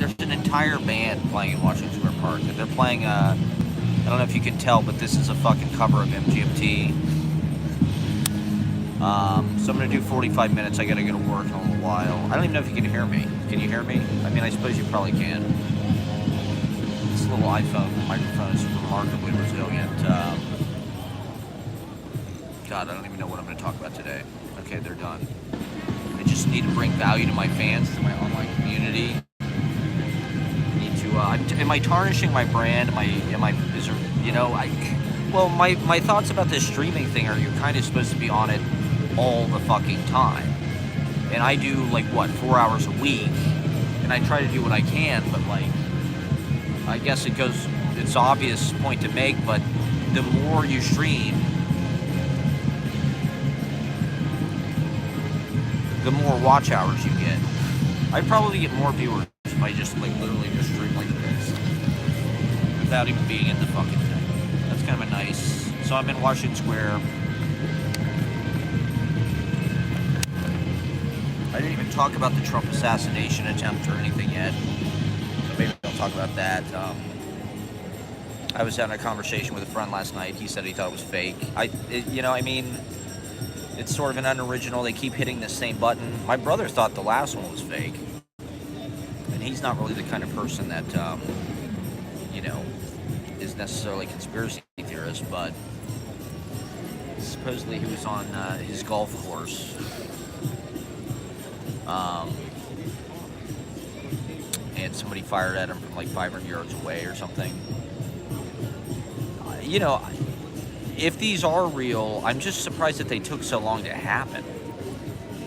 there's an entire band playing in Washington Square Park. They're playing, I don't know if you can tell, but this is a fucking cover of MGMT. So I'm going to do 45 minutes. I got to go to work in a little while. I don't even know if you can hear me. Can you hear me? I mean, I suppose you probably can. This little iPhone microphone is remarkably resilient. God, I don't even know what I'm going to talk about today. Okay, they're done. I just need to bring value to my fans, to my online community. I need to, am I tarnishing my brand? Is there, well, my thoughts about this streaming thing are you're kind of supposed to be on it all the fucking time. And I do, 4 hours a week, and I try to do what I can, but, I guess it's an obvious point to make, but the more you stream, the more watch hours you get. I'd probably get more viewers if I just literally just stream like this without even being in the fucking thing. That's kind of a nice. So I'm in Washington Square. I didn't even talk about the Trump assassination attempt or anything yet. So maybe I'll talk about that. I was having a conversation with a friend last night. He said he thought it was fake. It's sort of an unoriginal. They keep hitting the same button. My brother thought the last one was fake. And he's not really the kind of person that, is necessarily a conspiracy theorist, but supposedly he was on his golf course. And somebody fired at him from 500 yards away or something. If these are real, I'm just surprised that they took so long to happen.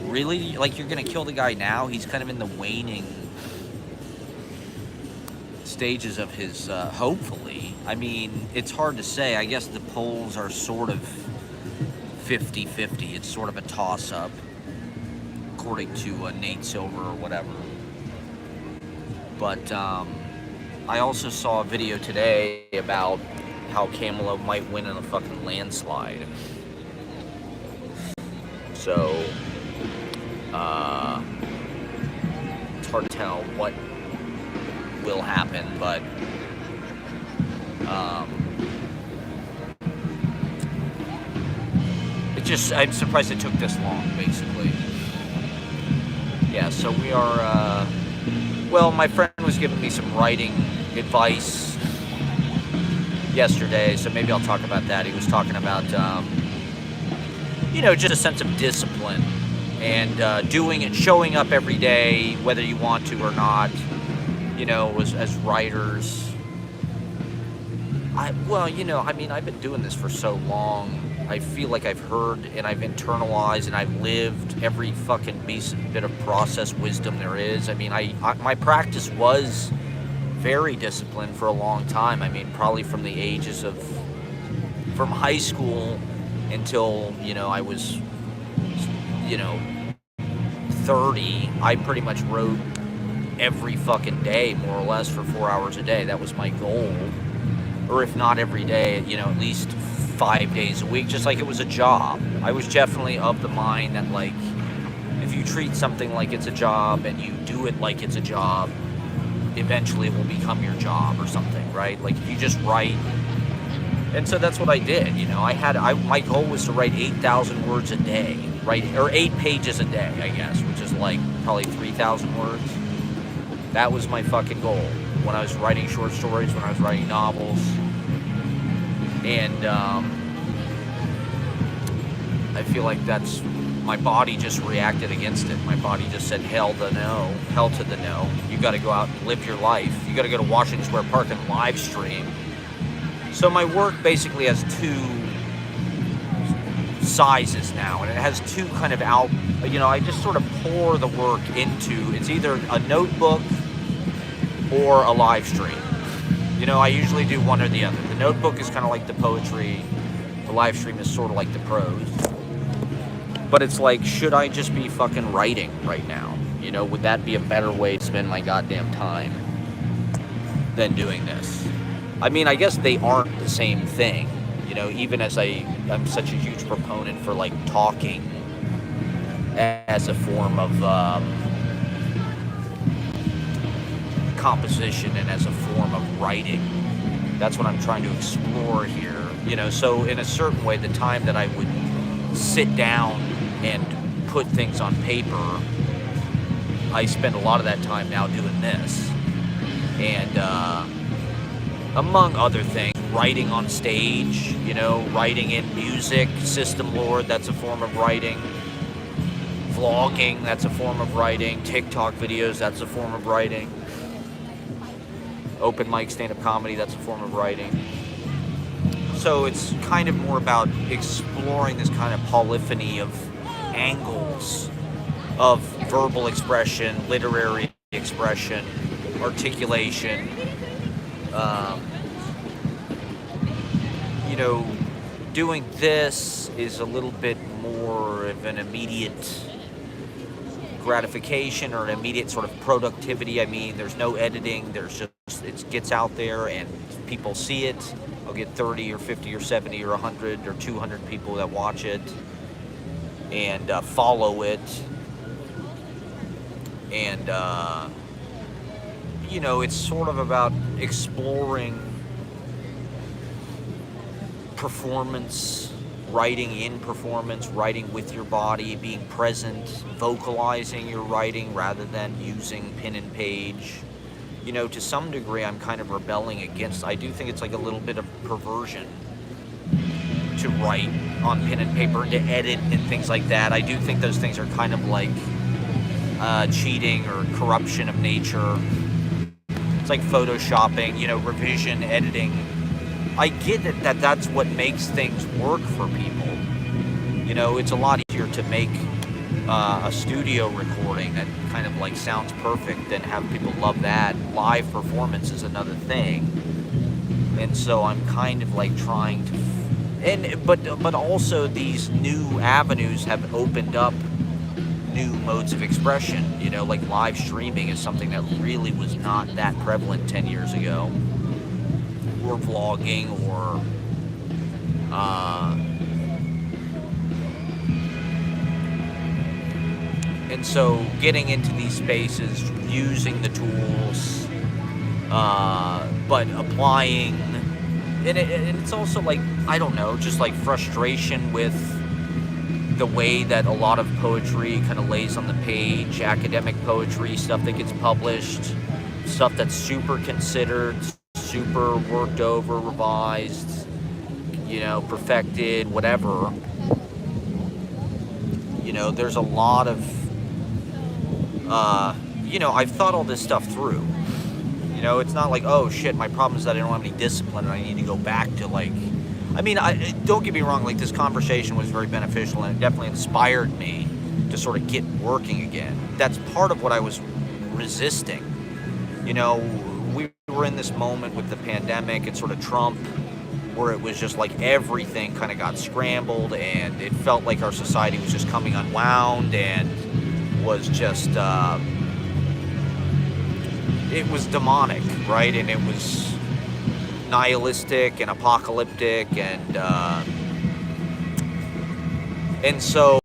Really? You're gonna kill the guy now? He's kind of in the waning stages of his, hopefully. I mean, it's hard to say. I guess the polls are sort of 50-50. It's sort of a toss-up, according to Nate Silver or whatever. But I also saw a video today about how Kamala might win in a fucking landslide. So, it's hard to tell what will happen, but I'm surprised it took this long, basically. Yeah, so we are, my friend was giving me some writing advice yesterday, so maybe I'll talk about that. He was talking about, just a sense of discipline and doing it, showing up every day, whether you want to or not, as writers. I've been doing this for so long. I feel like I've heard and I've internalized and I've lived every fucking bit of process wisdom there is. My practice was very disciplined for a long time. Probably from the ages from high school until, I was, 30. I pretty much wrote every fucking day, more or less, for 4 hours a day. That was my goal. Or if not every day, at least 5 days a week, just like it was a job. I was definitely of the mind that, if you treat something like it's a job and you do it like it's a job, eventually it will become your job or something, right? If you just write. And so that's what I did, my goal was to write 8,000 words a day, right? Or 8 pages a day, I guess, which is probably 3,000 words. That was my fucking goal when I was writing short stories, when I was writing novels. And I feel like my body just reacted against it. My body just said, hell to the no. You got to go out and live your life. You got to go to Washington Square Park and live stream. So my work basically has 2 sizes now, and it has 2 kind of I just sort of pour the work into, it's either a notebook or a live stream. I usually do one or the other. The notebook is kind of like the poetry. The live stream is sort of like the prose. But it's should I just be fucking writing right now? Would that be a better way to spend my goddamn time than doing this? I guess they aren't the same thing. Even as I'm such a huge proponent for talking as a form of composition and as a form of writing. That's what I'm trying to explore here. So in a certain way, the time that I would sit down and put things on paper, I spend a lot of that time now doing this. And among other things, writing on stage, writing in music, System Lord, that's a form of writing. Vlogging, that's a form of writing. TikTok videos, that's a form of writing. Open mic stand-up comedy, that's a form of writing. So it's kind of more about exploring this kind of polyphony of angles of verbal expression, literary expression, articulation. Doing this is a little bit more of an immediate gratification or an immediate sort of productivity. I mean, there's no editing. There's just, it gets out there and people see it. I'll get 30 or 50 or 70 or 100 or 200 people that watch it and follow it. And, it's sort of about exploring performance, writing in performance, writing with your body, being present, vocalizing your writing rather than using pen and page. To some degree, I'm kind of rebelling against. I do think it's like a little bit of perversion to write on pen and paper and to edit and things like that. I do think those things are kind of like cheating or corruption of nature. It's like photoshopping, revision, editing. I get that that's what makes things work for people. It's a lot easier to make a studio recording that kind of like sounds perfect than have people love that. Live performance is another thing. And so I'm kind of like trying to, but also these new avenues have opened up new modes of expression. Like live streaming is something that really was not that prevalent 10 years ago. Or vlogging, or and so getting into these spaces, using the tools, but applying, and it's also like, I don't know, just like frustration with the way that a lot of poetry kind of lays on the page, academic poetry, stuff that gets published, stuff that's super considered, super worked over, revised, perfected, whatever. There's a lot of, I've thought all this stuff through. It's not like, oh shit, my problem is that I don't have any discipline and I need to go back to don't get me wrong, like this conversation was very beneficial and it definitely inspired me to sort of get working again. That's part of what I was resisting. We were in this moment with the pandemic and sort of Trump, where it was just like everything kind of got scrambled and it felt like our society was just coming unwound and was just, it was demonic, right? And it was nihilistic and apocalyptic and so,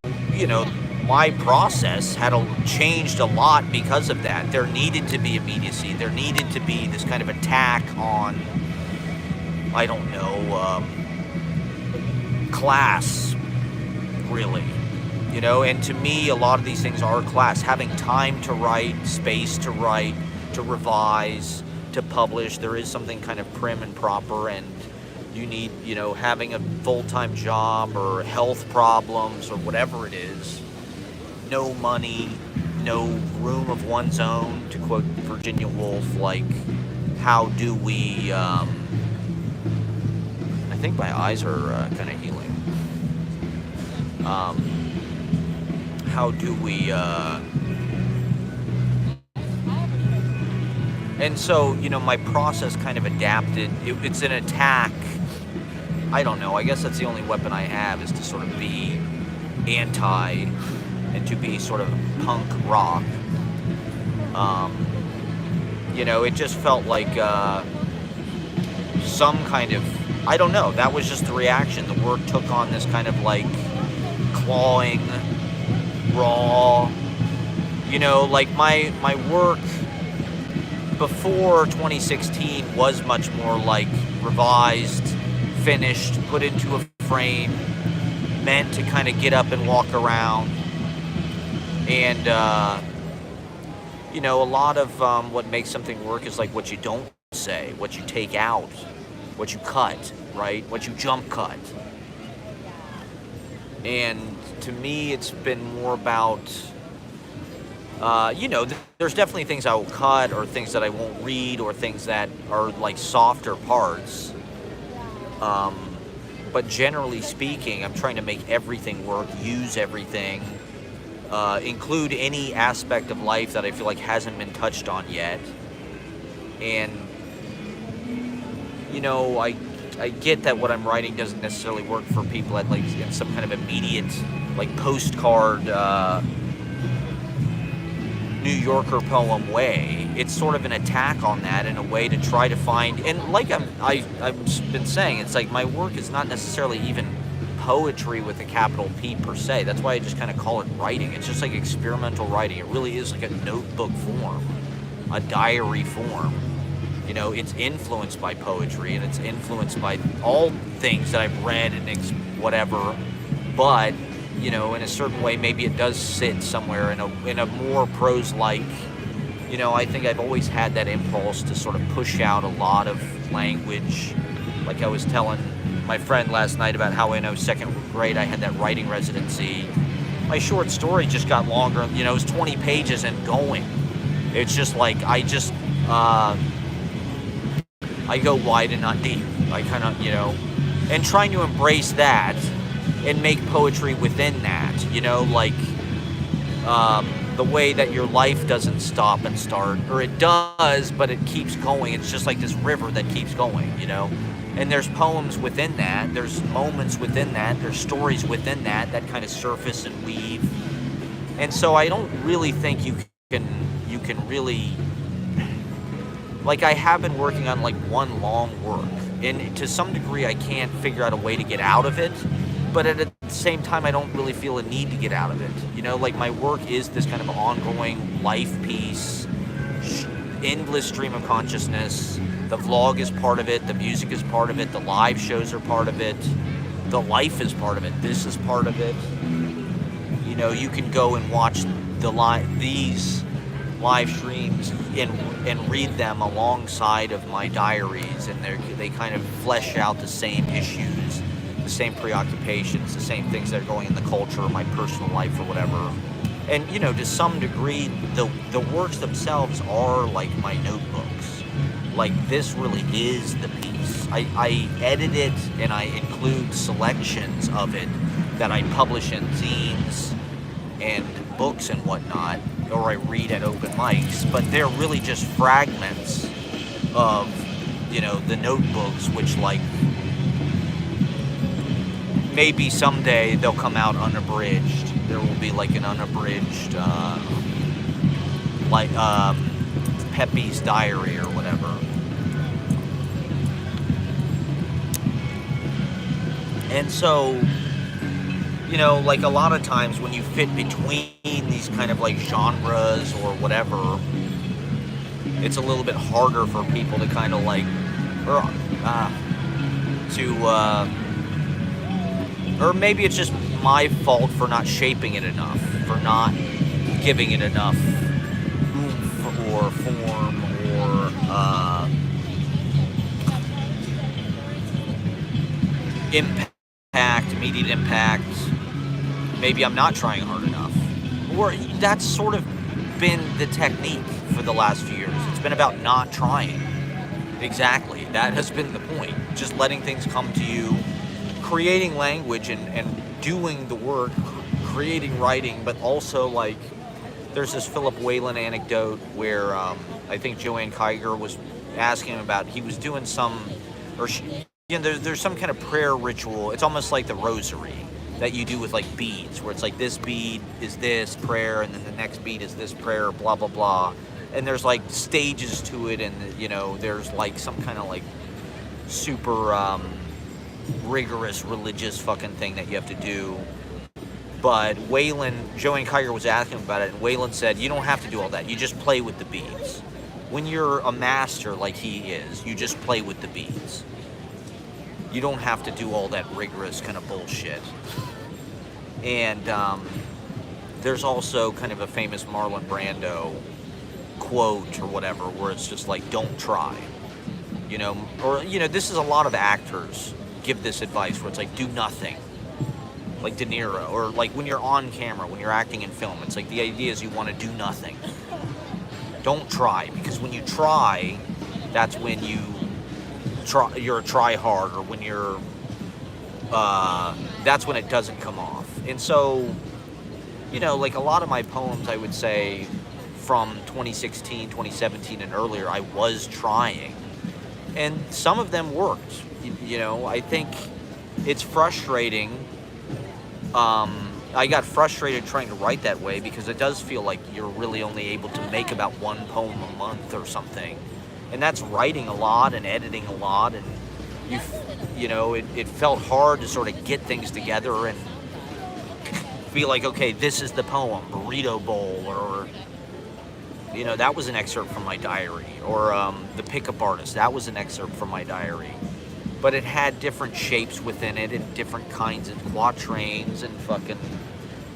my process had changed a lot because of that. There needed to be immediacy. There needed to be this kind of attack on, I don't know, class, really. And to me, a lot of these things are class. Having time to write, space to write, to revise, to publish. There is something kind of prim and proper, and you need, having a full-time job or health problems or whatever it is. No money, no room of one's own, to quote Virginia Woolf, like, how do we, I think my eyes are kind of healing. How do we, and so, my process kind of adapted. It's an attack. I don't know, I guess that's the only weapon I have, is to sort of be anti and to be sort of punk rock. It just felt like some kind of, I don't know, that was just the reaction. The work took on this kind of like clawing, raw, like my work before 2016 was much more like revised, finished, put into a frame, meant to kind of get up and walk around. And, you know, a lot of what makes something work is like what you don't say, what you take out, what you cut, right? What you jump cut. And to me, it's been more about, you know, there's definitely things I will cut or things that I won't read or things that are like softer parts. But generally speaking, I'm trying to make everything work, use everything, include any aspect of life that I feel like hasn't been touched on yet. And, you know, I get that what I'm writing doesn't necessarily work for people at like in some kind of immediate, like postcard, New Yorker poem way. It's sort of an attack on that in a way to try to find, and like I've been saying, it's like my work is not necessarily even poetry with a capital P per se. That's why I just kind of call it writing. It's just like experimental writing. It really is like a notebook form, a diary form. You know, it's influenced by poetry and it's influenced by all things that I've read and whatever, but you know, in a certain way, maybe it does sit somewhere in a more prose-like, you know, I think I've always had that impulse to sort of push out a lot of language. Like I was telling my friend last night about how in second grade I had that writing residency. My short story just got longer, you know, it was 20 pages and going. It's just like, I go wide and not deep. I kind of, you know, and trying to embrace that and make poetry within that, you know, like the way that your life doesn't stop and start, or it does, but it keeps going. It's just like this river that keeps going, you know, and there's poems within that, there's moments within that, there's stories within that kind of surface and weave. And so I don't really think you can really, like I have been working on like one long work, and to some degree I can't figure out a way to get out of it. But at the same time, I don't really feel a need to get out of it. You know, like my work is this kind of ongoing life piece, endless stream of consciousness. The vlog is part of it. The music is part of it. The live shows are part of it. The life is part of it. This is part of it. You know, you can go and watch these live streams and read them alongside of my diaries, and they kind of flesh out the same issues, the same preoccupations, the same things that are going in the culture, my personal life or whatever. And, you know, to some degree, the works themselves are like my notebooks. Like, this really is the piece. I edit it and I include selections of it that I publish in zines and books and whatnot, or I read at open mics, but they're really just fragments of, you know, the notebooks, which, like, maybe someday they'll come out unabridged. There will be like an unabridged, Pepe's diary or whatever. And so, you know, like a lot of times when you fit between these kind of like genres or whatever, it's a little bit harder for people to kind of like, or maybe it's just my fault for not shaping it enough, for not giving it enough oomph or form or impact, immediate impact. Maybe I'm not trying hard enough. Or that's sort of been the technique for the last few years. It's been about not trying. Exactly. That has been the point. Just letting things come to you, creating language and doing the work, creating writing, but also like there's this Philip Whalen anecdote where I think Joanne Kiger was asking him about, he was doing some, or she, you know, there's some kind of prayer ritual. It's almost like the rosary that you do with like beads, where it's like this bead is this prayer, and then the next bead is this prayer, blah, blah, blah. And there's like stages to it, and you know, there's like some kind of like super rigorous religious fucking thing that you have to do. But Joanne Kiger was asking about it, and Whalen said, you don't have to do all that. You just play with the beads. when you're a master like he is, you just play with the beats. You don't have to do all that rigorous kind of bullshit. And there's also kind of a famous Marlon Brando quote or whatever where it's just like, don't try. You know, or, you know, this is a lot of actors give this advice where it's like, do nothing. Like De Niro, or like when you're on camera, when you're acting in film, it's like the idea is you want to do nothing. Don't try, because when you try, that's when you're a try hard, or when you're, that's when it doesn't come off. And so, you know, like a lot of my poems, I would say from 2016, 2017 and earlier, I was trying. And some of them worked. You know, I think it's frustrating. I got frustrated trying to write that way because it does feel like you're really only able to make about one poem a month or something. And that's writing a lot and editing a lot. And, you know, it felt hard to sort of get things together and feel like, okay, this is the poem, Burrito Bowl, or, you know, that was an excerpt from my diary. Or The Pickup Artist, that was an excerpt from my diary. But it had different shapes within it and different kinds of quatrains, and fucking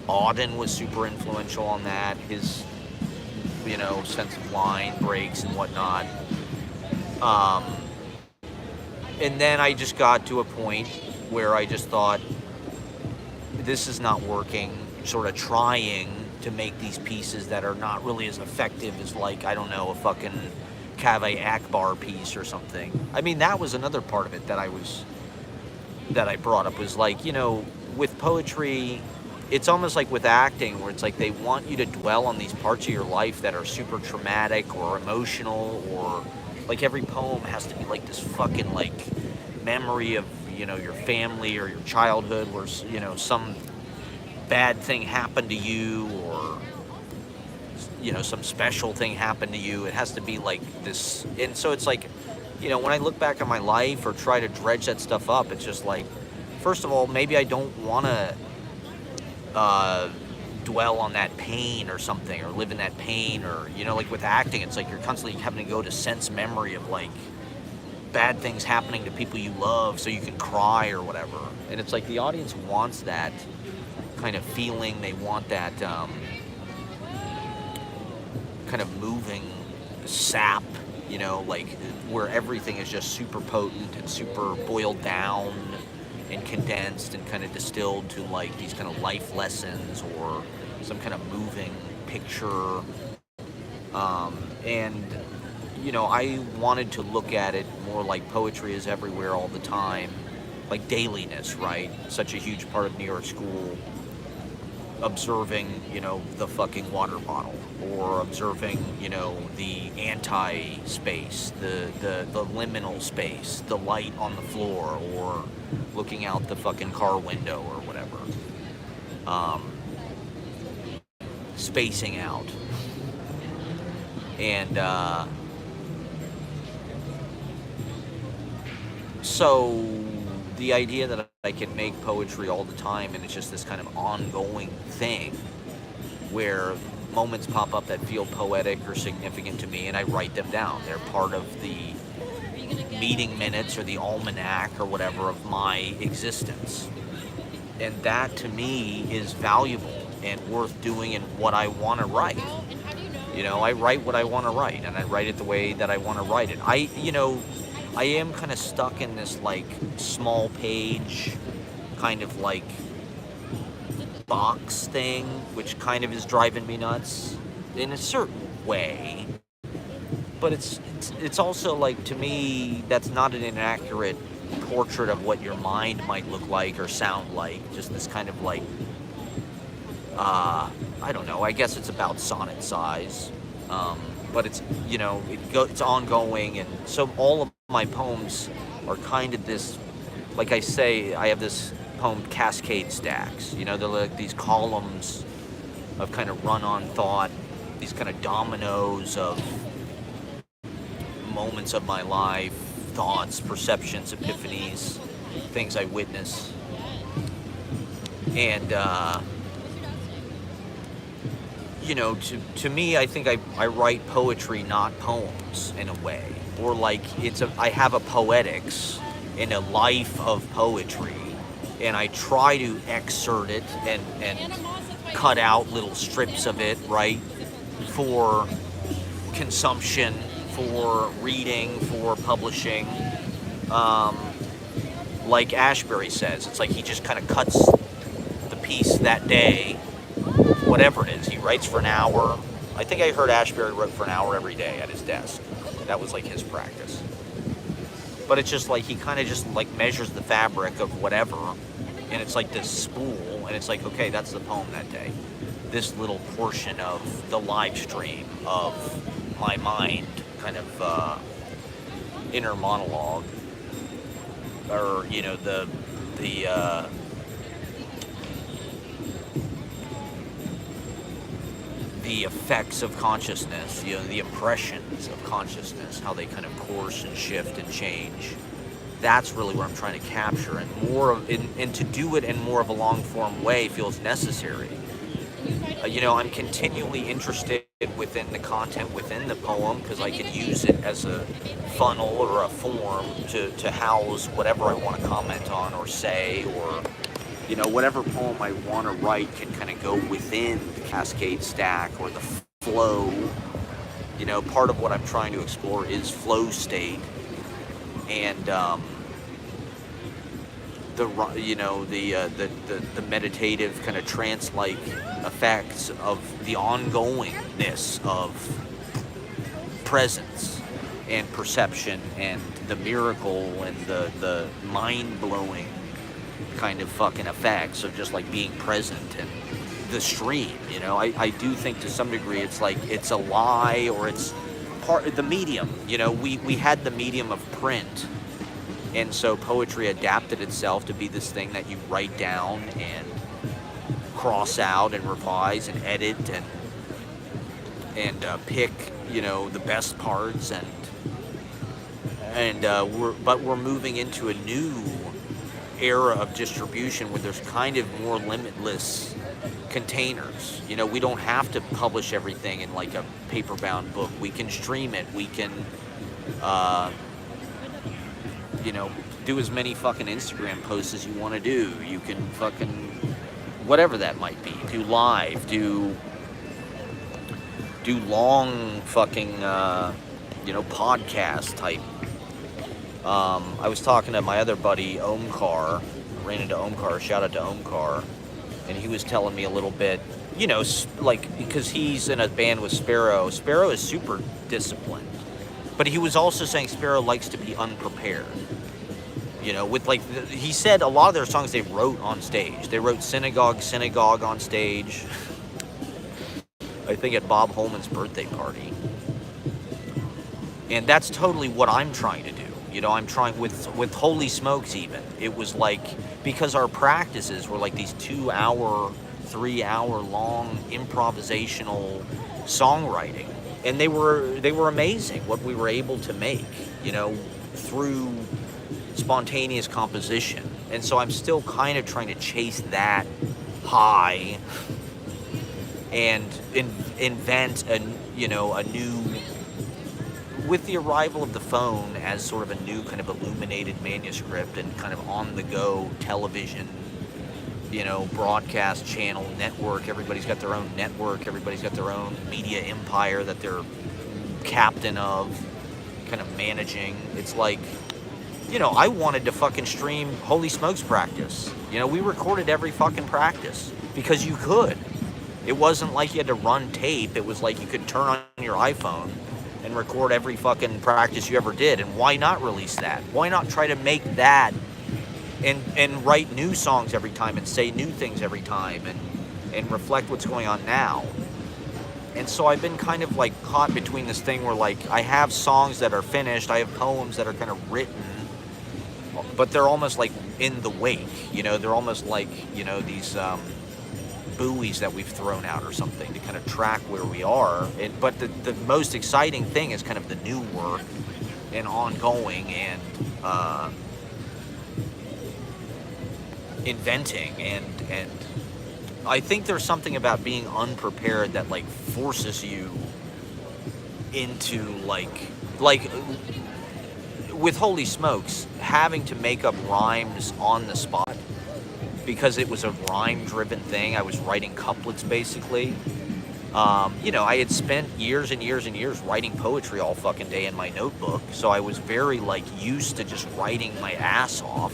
Auden was super influential on that. His, you know, sense of line breaks and whatnot. And then I just got to a point where I just thought, this is not working, sort of trying to make these pieces that are not really as effective as, like, I don't know, a fucking Kaveh Akbar piece or something. I mean, that was another part of it that I brought up, was like, you know, with poetry, it's almost like with acting, where it's like they want you to dwell on these parts of your life that are super traumatic or emotional, or like every poem has to be like this fucking like memory of, you know, your family or your childhood, where, you know, some bad thing happened to you, or, you know, some special thing happened to you. It has to be like this. And so it's like, you know, when I look back on my life or try to dredge that stuff up, it's just like, first of all, maybe I don't want to dwell on that pain or something, or live in that pain, or, you know, like with acting, it's like you're constantly having to go to sense memory of like bad things happening to people you love so you can cry or whatever. And it's like the audience wants that kind of feeling. They want that kind of moving sap, you know, like where everything is just super potent and super boiled down and condensed and kind of distilled to like these kind of life lessons or some kind of moving picture. And, you know, I wanted to look at it more like poetry is everywhere all the time, like dailiness, right? Such a huge part of New York school. Observing, you know, the fucking water bottle, or observing, you know, the anti-space, the liminal space, the light on the floor, or looking out the fucking car window or whatever. Spacing out. And so the idea that I can make poetry all the time, and it's just this kind of ongoing thing where moments pop up that feel poetic or significant to me, and I write them down. They're part of the meeting minutes or the almanac or whatever of my existence. And that to me is valuable and worth doing in what I want to write. You know, I write what I want to write, and I write it the way that I want to write it. I am kind of stuck in this like small page kind of like box thing, which kind of is driving me nuts in a certain way. But it's also like, to me, that's not an inaccurate portrait of what your mind might look like or sound like. Just this kind of like, I don't know, I guess it's about sonnet size. But it's, you know, it's ongoing, and so all of my poems are kind of this, like I say, I have this poem, Cascade Stacks. You know, they're like these columns of kind of run-on thought, these kind of dominoes of moments of my life, thoughts, perceptions, epiphanies, things I witness. And to me, I think I write poetry, not poems, in a way. Or like I have a poetics and a life of poetry, and I try to excerpt it and cut out little strips of it, right, for consumption, for reading, for publishing. Like Ashbery says, it's like he just kind of cuts the piece that day, whatever it is. He writes for an hour. I think I heard Ashbery wrote for an hour every day at his desk. That was like his practice. But it's just like he kind of just like measures the fabric of whatever, and it's like this spool, and it's like, okay, that's the poem that day. This little portion of the live stream of my mind, kind of inner monologue, or the effects of consciousness, the impressions of consciousness, how they kind of course and shift and change. That's really what I'm trying to capture, and to do it in more of a long form way feels necessary. I'm continually interested within the content within the poem, because I can use it as a funnel or a form to house whatever I want to comment on or say, or whatever poem I want to write can kind of go within the Cascade stack or the flow. Part of what I'm trying to explore is flow state, and the meditative kind of trance-like effects of the ongoingness of presence and perception, and the miracle and the mind-blowing kind of fucking effects of just like being present and the stream. I do think to some degree it's like it's a lie, or it's part of the medium. We had the medium of print, and so poetry adapted itself to be this thing that you write down and cross out and revise and edit and pick the best parts, and we're moving into a new era of distribution where there's kind of more limitless containers. We don't have to publish everything in like a paper-bound book. We can stream it. We can do as many fucking Instagram posts as you want to do. You can fucking whatever that might be. Do live, do long fucking podcast type. I was talking to my other buddy Omkar, ran into Omkar, shout out to Omkar, and he was telling me a little bit, like, because he's in a band with Sparrow. Sparrow is super disciplined, but he was also saying Sparrow likes to be unprepared. With like, he said a lot of their songs they wrote on stage. They wrote Synagogue on stage, I think at Bob Holman's birthday party. And that's totally what I'm trying to do. I'm trying with Holy Smokes even. It was like, because our practices were like these 2-hour, 3-hour long improvisational songwriting. And they were amazing what we were able to make, through spontaneous composition. And so I'm still kind of trying to chase that high and invent a new, with the arrival of the phone as sort of a new kind of illuminated manuscript and kind of on-the-go television, broadcast channel network. Everybody's got their own network. Everybody's got their own media empire that they're captain of, kind of managing. It's like, I wanted to fucking stream Holy Smokes practice. We recorded every fucking practice because you could. It wasn't like you had to run tape. It was like you could turn on your iPhone and record every fucking practice you ever did. And why not release that? Why not try to make that and write new songs every time and say new things every time and reflect what's going on now? And so I've been kind of like caught between this thing where like I have songs that are finished, I have poems that are kind of written, but they're almost like in the wake, they're almost like, these buoys that we've thrown out or something to kind of track where we are. But the most exciting thing is kind of the new work and ongoing and inventing and I think there's something about being unprepared that like forces you into like with Holy Smokes, having to make up rhymes on the spot because it was a rhyme driven thing. I was writing couplets basically. You know, I had spent years and years and years writing poetry all fucking day in my notebook, so I was very like used to just writing my ass off.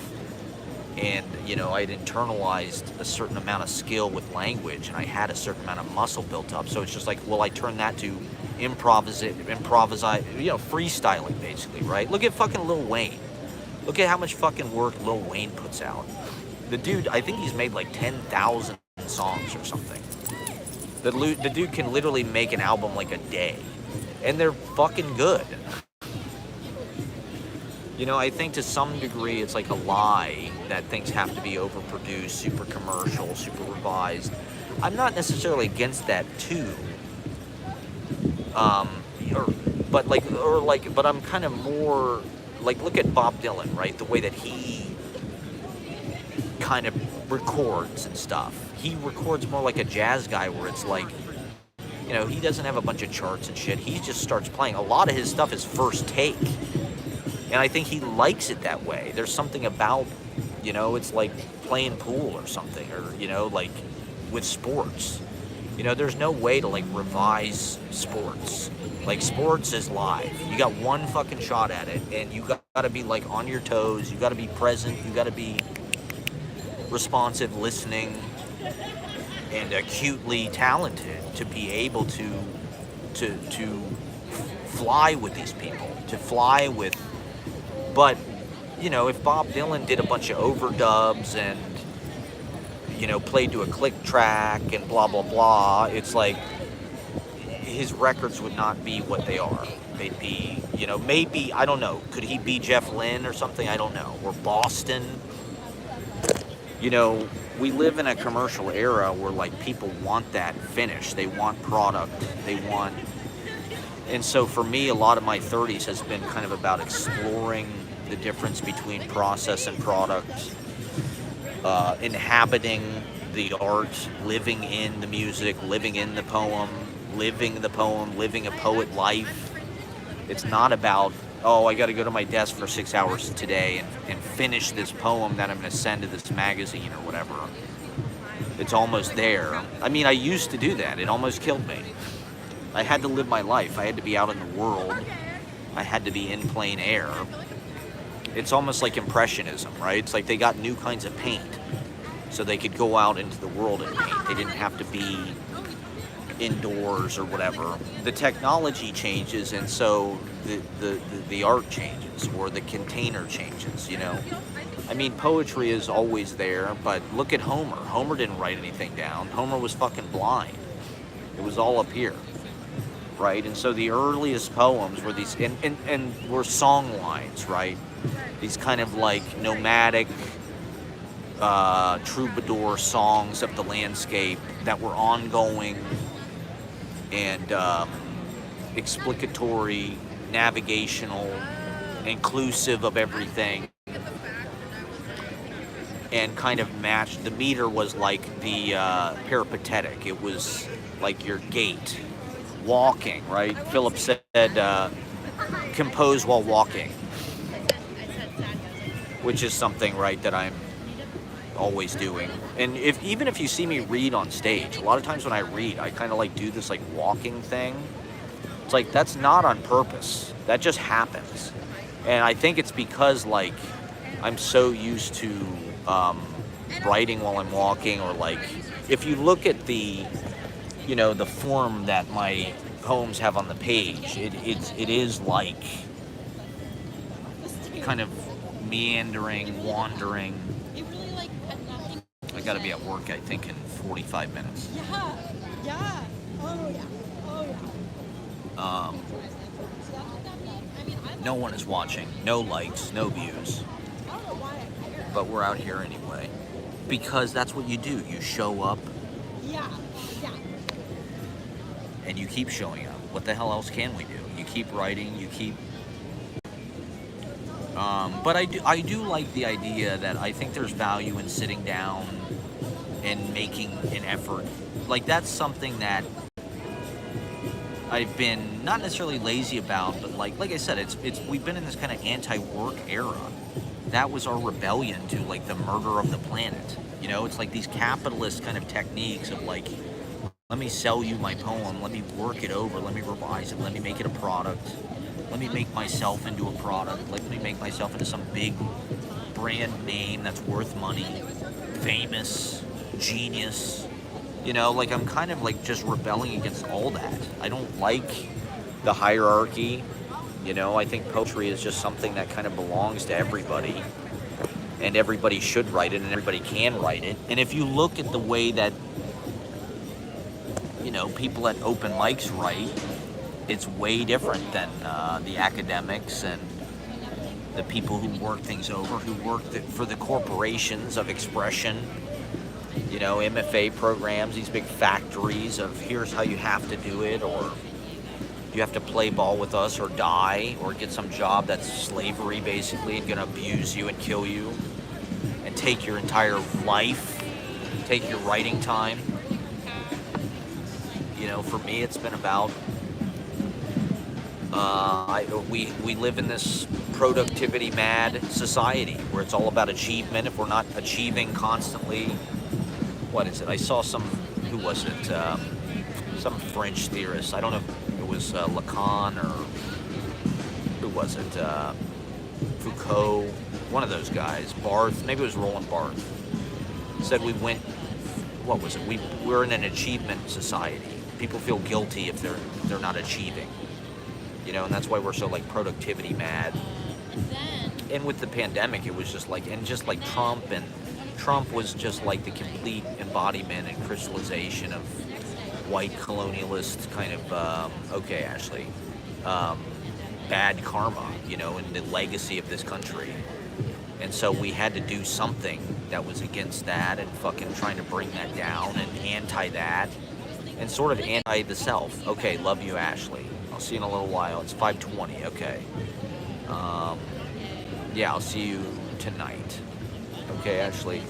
And you know, I had internalized a certain amount of skill with language, and I had a certain amount of muscle built up. So it's just like, well, I turn that to improvise, you know, freestyling basically, right? Look at fucking Lil Wayne. Look at how much fucking work Lil Wayne puts out. The dude, I think he's made like 10,000 songs or something. The dude can literally make an album like a day, and they're fucking good. You know, I think to some degree it's like a lie that things have to be overproduced, super commercial, super revised. I'm not necessarily against that too. But I'm kind of more like, look at Bob Dylan, right? The way that he kind of records and stuff. He records more like a jazz guy, where it's like, you know, he doesn't have a bunch of charts and shit. He just starts playing. A lot of his stuff is first take. And I think he likes it that way. There's something about, you know, it's like playing pool or something, or, you know, like with sports. You know, there's no way to like revise sports. Like, sports is live. You got one fucking shot at it, and you got to be like on your toes. You got to be present. You got to be responsive, listening, and acutely talented to be able to fly with these people, to fly with. But, you know, if Bob Dylan did a bunch of overdubs and, you know, played to a click track and blah blah blah, it's like his records would not be what they are. They'd be, you know, maybe, I don't know, could he be Jeff Lynne or something? I don't know. Or Boston. You know, we live in a commercial era where like people want that finish. They want product. They want. And so for me, a lot of my 30s has been kind of about exploring the difference between process and product, inhabiting the art, living in the music, living in the poem, living a poet life. It's not about, oh, I got to go to my desk for 6 hours today and finish this poem that I'm going to send to this magazine or whatever. It's almost there. I mean, I used to do that. It almost killed me. I had to live my life. I had to be out in the world. I had to be in plain air. It's almost like Impressionism, right? It's like they got new kinds of paint so they could go out into the world and paint. They didn't have to be indoors or whatever. The technology changes, and so the art changes, or the container changes, you know? I mean, poetry is always there, but look at Homer. Homer didn't write anything down. Homer was fucking blind. It was all up here, right? And so the earliest poems were these, and were song lines, right? These kind of like nomadic, troubadour songs of the landscape that were ongoing and explicatory, navigational, inclusive of everything, and kind of matched. The meter was like the peripatetic. It was like your gait, walking, right? Philip said, compose while walking, which is something, right, that I'm always doing. And even if you see me read on stage, a lot of times when I read, I kind of like do this like walking thing. It's like, that's not on purpose. That just happens. And I think it's because like I'm so used to writing while I'm walking, or like, if you look at the, you know, the form that my poems have on the page, it is like kind of meandering, wandering. I gotta be at work, I think, in 45 minutes. Yeah. Oh yeah. No one is watching, no likes, no views. But we're out here anyway. Because that's what you do. You show up. Yeah. And you keep showing up. What the hell else can we do? You keep writing, you keep... But I do like the idea that I think there's value in sitting down and making an effort. Like, that's something that I've been not necessarily lazy about, but like I said, it's we've been in this kind of anti-work era. That was our rebellion to like the murder of the planet. You know, it's like these capitalist kind of techniques of like, let me sell you my poem, let me work it over, let me revise it, let me make it a product, let me make myself into a product, let me make myself into some big brand name that's worth money, famous, genius. You know, like I'm kind of like just rebelling against all that. I don't like the hierarchy. You know, I think poetry is just something that kind of belongs to everybody. And everybody should write it and everybody can write it. And if you look at the way that, you know, people at open mics write, it's way different than the academics and the people who work things over, who work for the corporations of expression. You know, MFA programs, these big factories of here's how you have to do it, or you have to play ball with us or die, or get some job that's slavery basically and gonna abuse you and kill you and take your entire life, take your writing time. You know, for me it's been about we live in this productivity mad society where it's all about achievement. If we're not achieving constantly, what is it? I saw who was it? Some French theorist. I don't know if it was Lacan or who was it? Foucault, one of those guys. Barthes, maybe it was Roland Barthes. Said we went, what was it? We're in an achievement society. People feel guilty if they're not achieving. You know, and that's why we're so like productivity mad. And with the pandemic, it was just like, and just like Trump was just like the complete embodiment and crystallization of white colonialist kind of, okay, Ashley, bad karma, you know, and the legacy of this country. And so we had to do something that was against that and fucking trying to bring that down and anti that and sort of anti the self. Okay, love you, Ashley. I'll see you in a little while. It's 5:20. Okay. Yeah, I'll see you tonight. Okay, Ashley.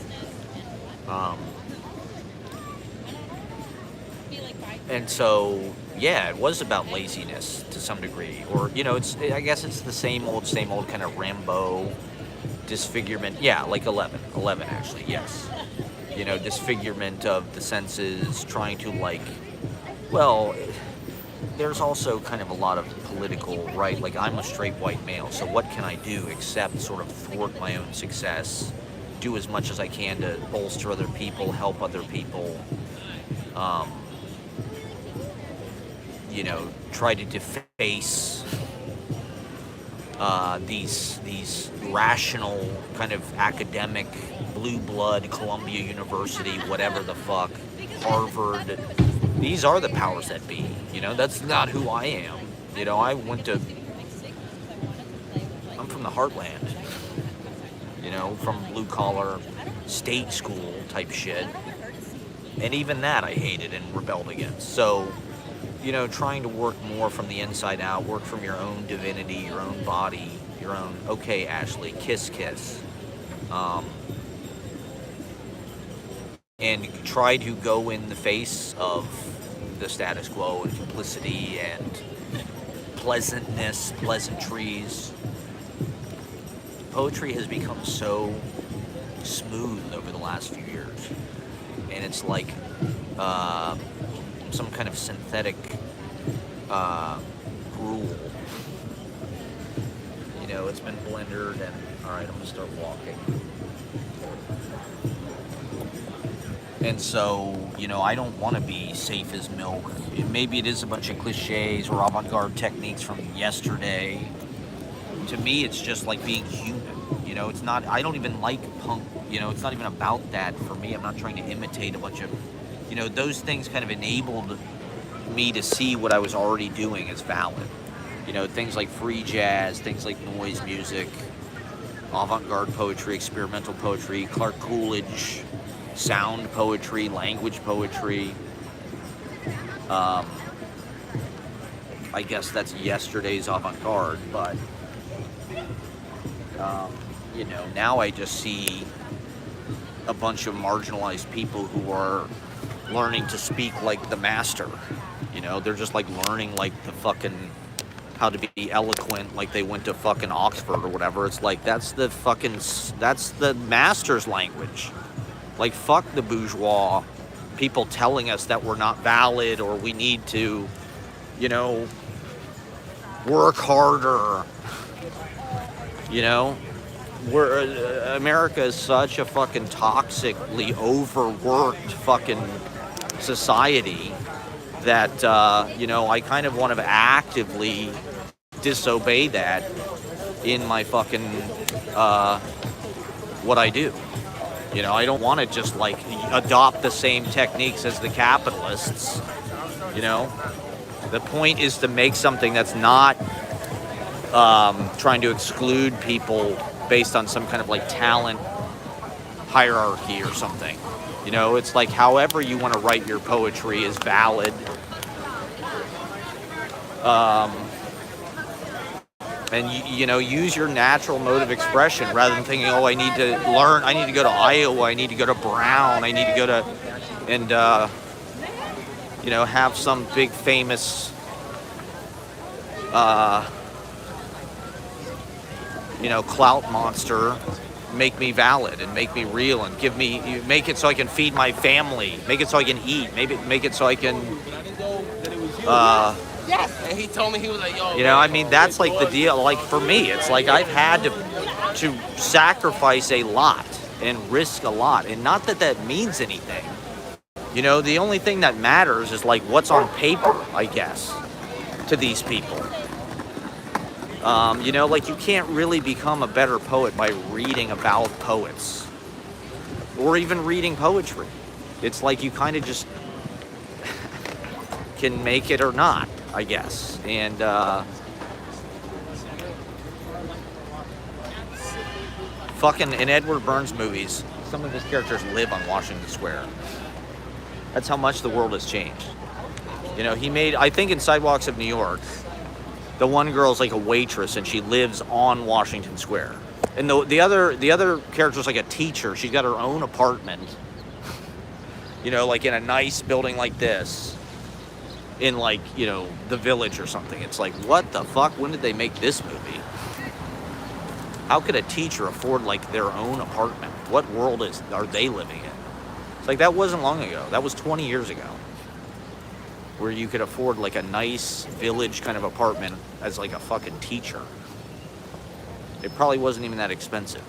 And so, yeah, it was about laziness to some degree, or you know, I guess it's the same old kind of Rambo disfigurement. Yeah, like 11 actually. Yes. You know, disfigurement of the senses, trying to like, well, there's also kind of a lot of political, right? Like, I'm a straight white male, so what can I do except sort of thwart my own success, do as much as I can to bolster other people, help other people, you know, try to deface these rational kind of academic blue blood Columbia University, whatever the fuck, Harvard. These are the powers that be. You know, that's not who I am. You know, I'm from the heartland. You know, from blue collar state school type shit. And even that I hated and rebelled against. So, you know, trying to work more from the inside out, work from your own divinity, your own body, your own, okay, Ashley, kiss. And try to go in the face of the status quo and complicity and pleasantries. Poetry has become so smooth over the last few years. And it's like some kind of synthetic gruel. You know, it's been blendered and, alright, I'm gonna start walking. And so, you know, I don't want to be safe as milk. Maybe it is a bunch of cliches or avant-garde techniques from yesterday. To me, it's just like being human. You know, it's not, I don't even like punk. You know, it's not even about that for me. I'm not trying to imitate a bunch of, you know, those things kind of enabled me to see what I was already doing as valid. You know, things like free jazz, things like noise music, avant-garde poetry, experimental poetry, Clark Coolidge, sound poetry, language poetry. I guess that's yesterday's avant-garde, but you know, now I just see a bunch of marginalized people who are learning to speak like the master. You know, they're just like learning like the fucking how to be eloquent, like they went to fucking Oxford or whatever. It's like that's the master's language. Like, fuck the bourgeois people telling us that we're not valid or we need to, you know, work harder. You know, America is such a fucking toxically overworked fucking society that you know, I kind of want to actively disobey that in my fucking what I do. You know, I don't want to just like adopt the same techniques as the capitalists. You know, the point is to make something that's not trying to exclude people based on some kind of like talent hierarchy or something. You know, it's like however you want to write your poetry is valid. And you know, use your natural mode of expression rather than thinking, oh, I need to learn, I need to go to Iowa, I need to go to Brown, I need to go to, and you know, have some big famous you know, clout monster make me valid and make me real and make it so I can feed my family, make it so I can eat, make it so I can yes. And he told me, he was like, yo. You know, I mean, that's like the deal. Like for me, it's like I've had to sacrifice a lot and risk a lot. And not that that means anything. You know, the only thing that matters is like what's on paper, I guess, to these people. You know, like you can't really become a better poet by reading about poets or even reading poetry. It's like you kind of just can make it or not, I guess. And fucking in Edward Burns movies, some of his characters live on Washington Square. That's how much the world has changed. You know, he made, I think in Sidewalks of New York, the one girl's like a waitress and she lives on Washington Square. And the other character's like a teacher. She's got her own apartment, you know, like in a nice building like this, in like, you know, the Village or something. It's like, what the fuck? When did they make this movie? How could a teacher afford like their own apartment? What world are they living in? It's like, that wasn't long ago. That was 20 years ago, where you could afford like a nice village kind of apartment as like a fucking teacher. It probably wasn't even that expensive.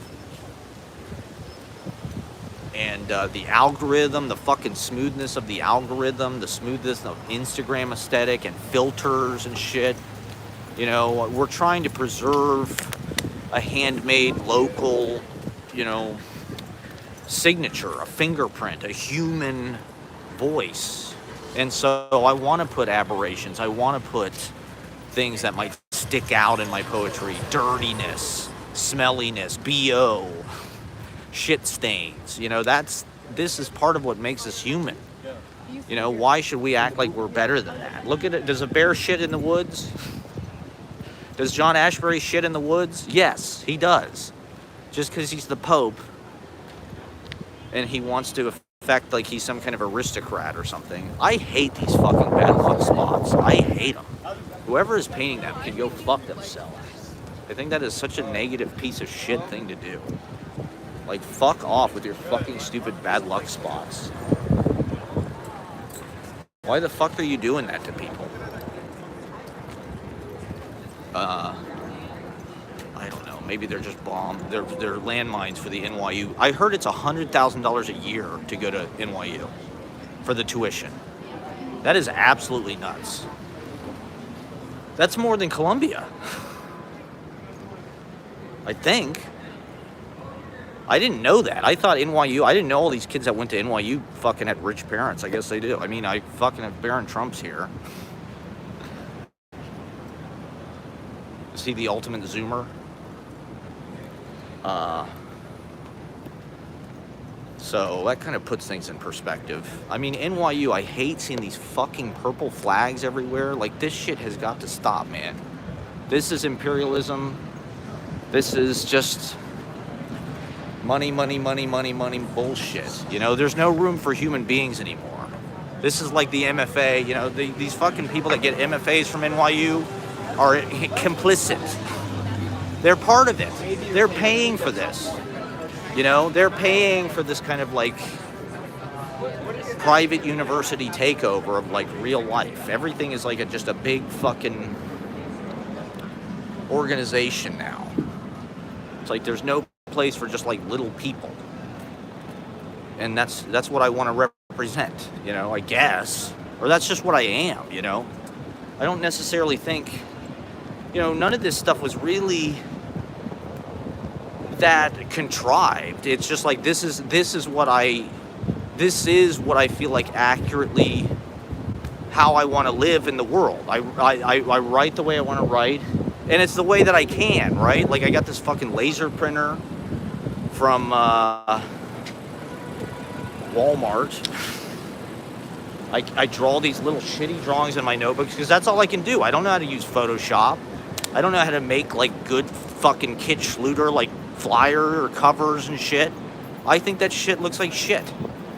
And the algorithm, the fucking smoothness of the algorithm, the smoothness of Instagram aesthetic and filters and shit. You know, we're trying to preserve a handmade, local, you know, signature, a fingerprint, a human voice. And so I want to put aberrations. I want to put things that might stick out in my poetry. Dirtiness, smelliness, BO, shit stains. You know, this is part of what makes us human. You know, why should we act like we're better than that? Look at it. Does a bear shit in the woods? Does John Ashbery shit in the woods? Yes, he does. Just because he's the Pope and he wants to affect like he's some kind of aristocrat or something. I hate these fucking bad luck spots. I hate them. Whoever is painting them can go fuck themselves. I think that is such a negative piece of shit thing to do. Like, fuck off with your fucking stupid bad luck spots. Why the fuck are you doing that to people? I don't know. Maybe they're just bombs. They're landmines for the NYU. I heard it's $100,000 a year to go to NYU for the tuition. That is absolutely nuts. That's more than Columbia. I think. I didn't know that. I thought NYU, I didn't know all these kids that went to NYU fucking had rich parents. I guess they do. I mean, I fucking have Barron Trump's here. Is he the ultimate Zoomer? So that kind of puts things in perspective. I mean, NYU, I hate seeing these fucking purple flags everywhere. Like, this shit has got to stop, man. This is imperialism. This is just Money, money, money, money, money, bullshit. You know, there's no room for human beings anymore. This is like the MFA, you know, these fucking people that get MFAs from NYU are complicit. They're part of it. They're paying for this. You know, they're paying for this kind of like private university takeover of like real life. Everything is like just a big fucking organization now. It's like there's no place for just like little people. And that's what I want to represent, you know, I guess. Or that's just what I am, you know. I don't necessarily think, you know, none of this stuff was really that contrived. It's just like this is what I feel like accurately how I want to live in the world. I write the way I want to write, and it's the way that I can, right? Like I got this fucking laser printer from Walmart. I draw these little shitty drawings in my notebooks because that's all I can do. I don't know how to use Photoshop. I don't know how to make like good fucking Kit Schluter like flyer or covers and shit. I think that shit looks like shit.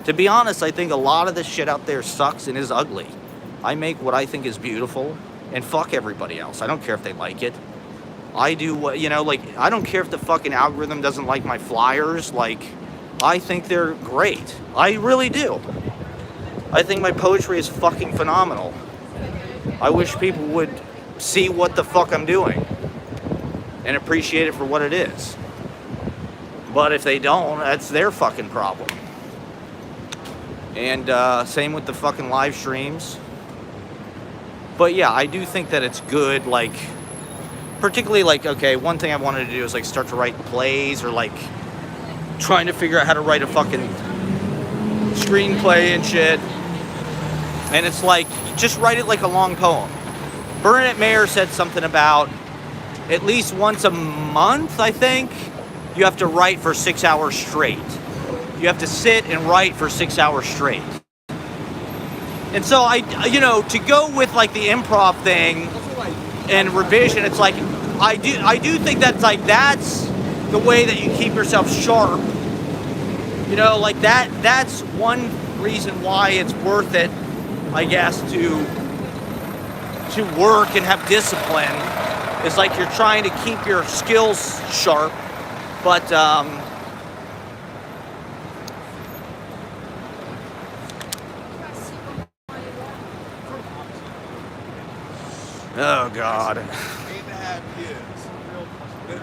To be honest, I think a lot of this shit out there sucks and is ugly. I make what I think is beautiful and fuck everybody else. I don't care if they like it. I do what, you know, like, I don't care if the fucking algorithm doesn't like my flyers. Like, I think they're great. I really do. I think my poetry is fucking phenomenal. I wish people would see what the fuck I'm doing and appreciate it for what it is. But if they don't, that's their fucking problem. And same with the fucking live streams. But yeah, I do think that it's good, like, particularly like, okay, one thing I wanted to do is like start to write plays or like trying to figure out how to write a fucking screenplay and shit. And it's like, just write it like a long poem. Bernadette Mayer said something about at least once a month, I think, you have to write for 6 hours straight. You have to sit and write for 6 hours straight. And so you know, to go with like the improv thing and revision, it's like, I do think that's the way that you keep yourself sharp. You know, like that's one reason why it's worth it, I guess, to work and have discipline. It's like you're trying to keep your skills sharp, but oh God.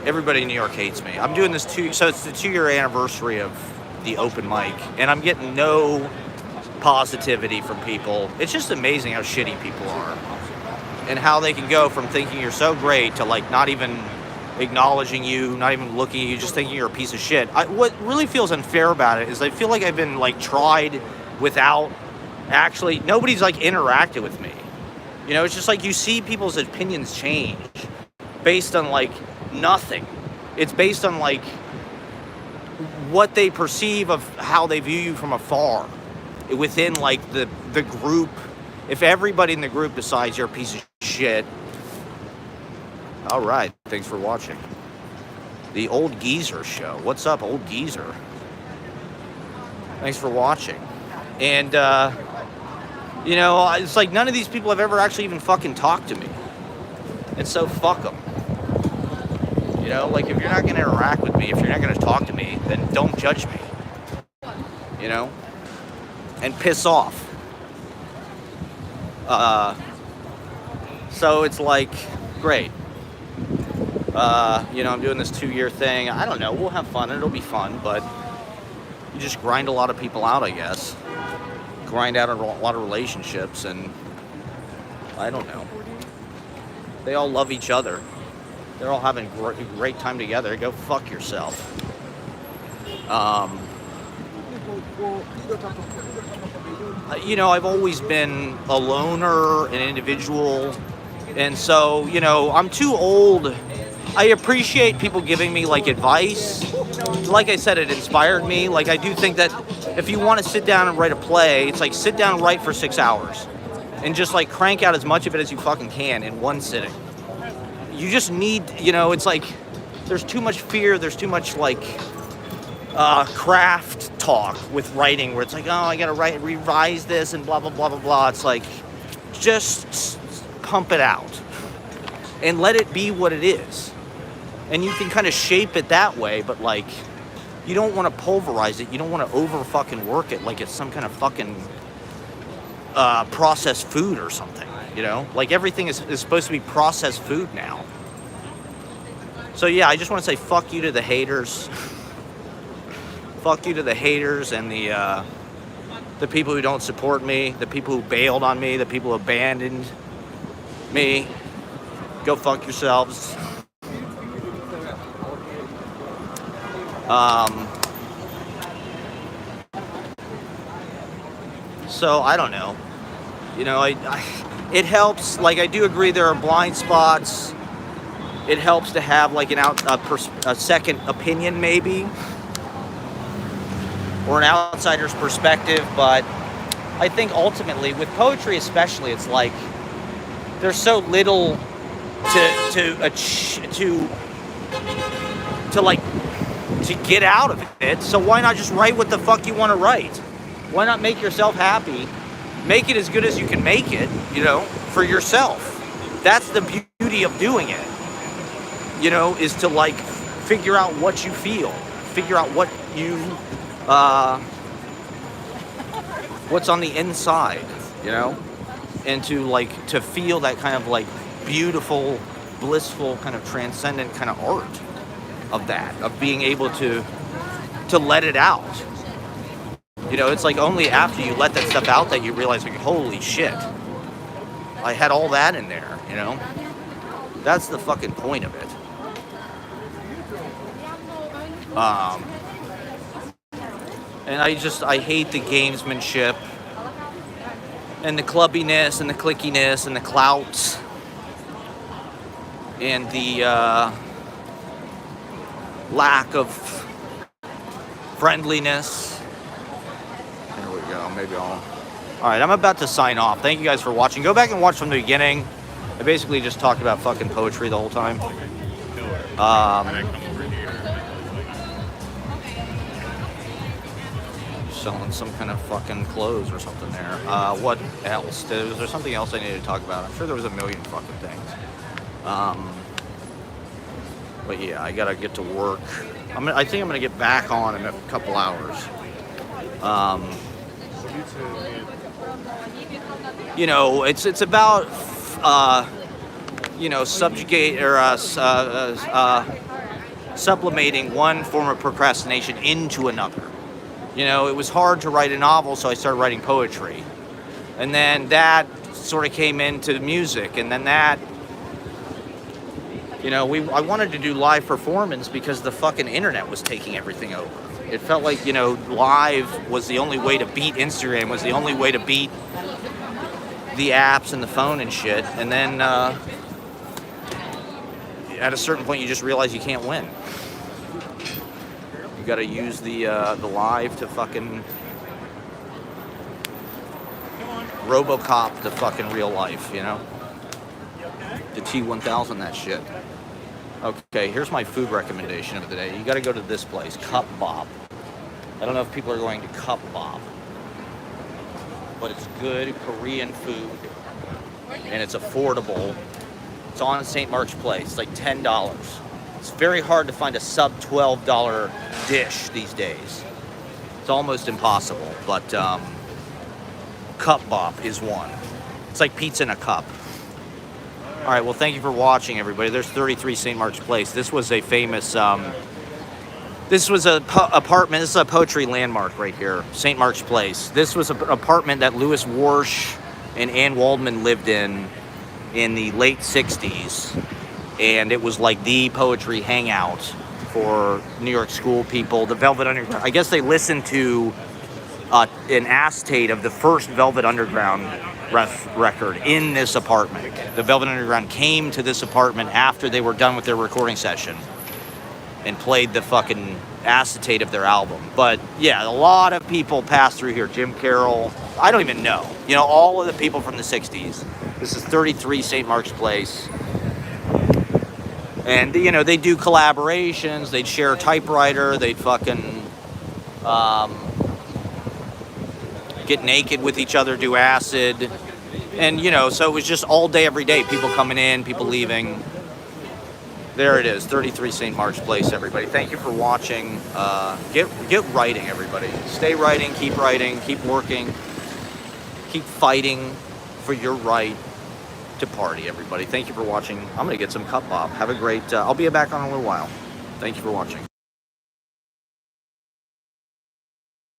Everybody in New York hates me. I'm doing this so it's the 2-year anniversary of the open mic, and I'm getting no positivity from people. It's just amazing how shitty people are. And how they can go from thinking you're so great to like not even acknowledging you, not even looking at you, just thinking you're a piece of shit. What really feels unfair about it is I feel like I've been like tried without actually, nobody's like interacted with me. You know, it's just like you see people's opinions change based on like nothing. It's based on like what they perceive of how they view you from afar within like the group. If everybody in the group decides you're a piece of shit, all right, thanks for watching. The Old Geezer Show. What's up, Old Geezer? Thanks for watching. And, you know, it's like none of these people have ever actually even fucking talked to me. And so fuck them. You know, like if you're not going to interact with me, if you're not going to talk to me, then don't judge me. You know? And piss off. So it's like, great. You know, I'm doing this 2-year thing. I don't know. We'll have fun. It'll be fun, but you just grind a lot of people out, I guess. Grind out a lot of relationships, and I don't know. They all love each other. They're all having a great time together. Go fuck yourself. You know, I've always been a loner, an individual, and so, you know, I'm too old. I appreciate people giving me, like, advice. Like I said, it inspired me. Like, I do think that if you want to sit down and write a play, it's like sit down and write for 6 hours. And just, like, crank out as much of it as you fucking can in one sitting. You just need, you know, it's like there's too much fear. There's too much, like, craft talk with writing where it's like, oh, I gotta revise this and blah blah blah blah blah. It's like, just pump it out and let it be what it is, and you can kind of shape it that way. But like, you don't want to pulverize it. You don't want to over fucking work it like it's some kind of fucking processed food or something. You know, like everything is supposed to be processed food now. So yeah, I just want to say fuck you to the haters. Fuck you to the haters and the people who don't support me, the people who bailed on me, the people who abandoned me. Go fuck yourselves. So I don't know. You know, it helps. Like, I do agree there are blind spots. It helps to have like a second opinion maybe, or an outsider's perspective. But I think ultimately with poetry especially, it's like there's so little to get out of it. So why not just write what the fuck you want to write? Why not make yourself happy? Make it as good as you can make it, you know, for yourself. That's the beauty of doing it, you know, is to like figure out what you feel, figure out what you, what's on the inside, you know, and to feel that kind of like beautiful, blissful, kind of transcendent kind of art of that, of being able to let it out. You know, it's like only after you let that stuff out that you realize, like, holy shit, I had all that in there, you know? That's the fucking point of it. And I hate the gamesmanship and the clubbiness and the clickiness and the clout and the lack of friendliness. There we go. Maybe All right, I'm about to sign off. Thank you guys for watching. Go back and watch from the beginning. I basically just talked about fucking poetry the whole time. Selling some kind of fucking clothes or something there. What else? Was there something else I needed to talk about? I'm sure there was a million fucking things. But yeah, I gotta get to work. I think I'm gonna get back on in a couple hours. You know, it's about you know, subjugate or sublimating one form of procrastination into another. You know, it was hard to write a novel, so I started writing poetry, and then that sort of came into music, and then that. You know, I wanted to do live performance because the fucking internet was taking everything over. It felt like, you know, live was the only way to beat Instagram, was the only way to beat the apps and the phone and shit. And then at a certain point, you just realize you can't win. You got to use the live to fucking RoboCop the fucking real life, you know? The T-1000, that shit. Okay, here's my food recommendation of the day. You got to go to this place, Cup Bob. I don't know if people are going to Cup Bob, but it's good Korean food, and it's affordable. It's on St. Mark's Place. It's like $10. It's very hard to find a sub $12 dish these days. It's almost impossible, but Cup Bob is one. It's like pizza in a cup. All right, well, thank you for watching, everybody. There's 33 St. Mark's Place. This was a famous, this was a apartment. This is a poetry landmark right here, St. Mark's Place. This was an apartment that Louis Warsh and Ann Waldman lived in the late 60s. And it was like the poetry hangout for New York school people. The Velvet Underground, I guess they listened to an acetate of the first Velvet Underground record in this apartment. The Velvet Underground came to this apartment after they were done with their recording session and played the fucking acetate of their album. But yeah, a lot of people passed through here. Jim Carroll, I don't even know. You know, all of the people from the 60s. This is 33 St. Mark's Place. And, you know, they do collaborations. They'd share a typewriter. They'd fucking get naked with each other, do acid. And, you know, so it was just all day, every day. People coming in, people leaving. There it is, 33 St. Mark's Place, everybody. Thank you for watching. Get writing, everybody. Stay writing, keep working, keep fighting for your right to party, everybody. Thank you for watching. I'm going to get some Cup Bob. Have a great... I'll be back on in a little while. Thank you for watching.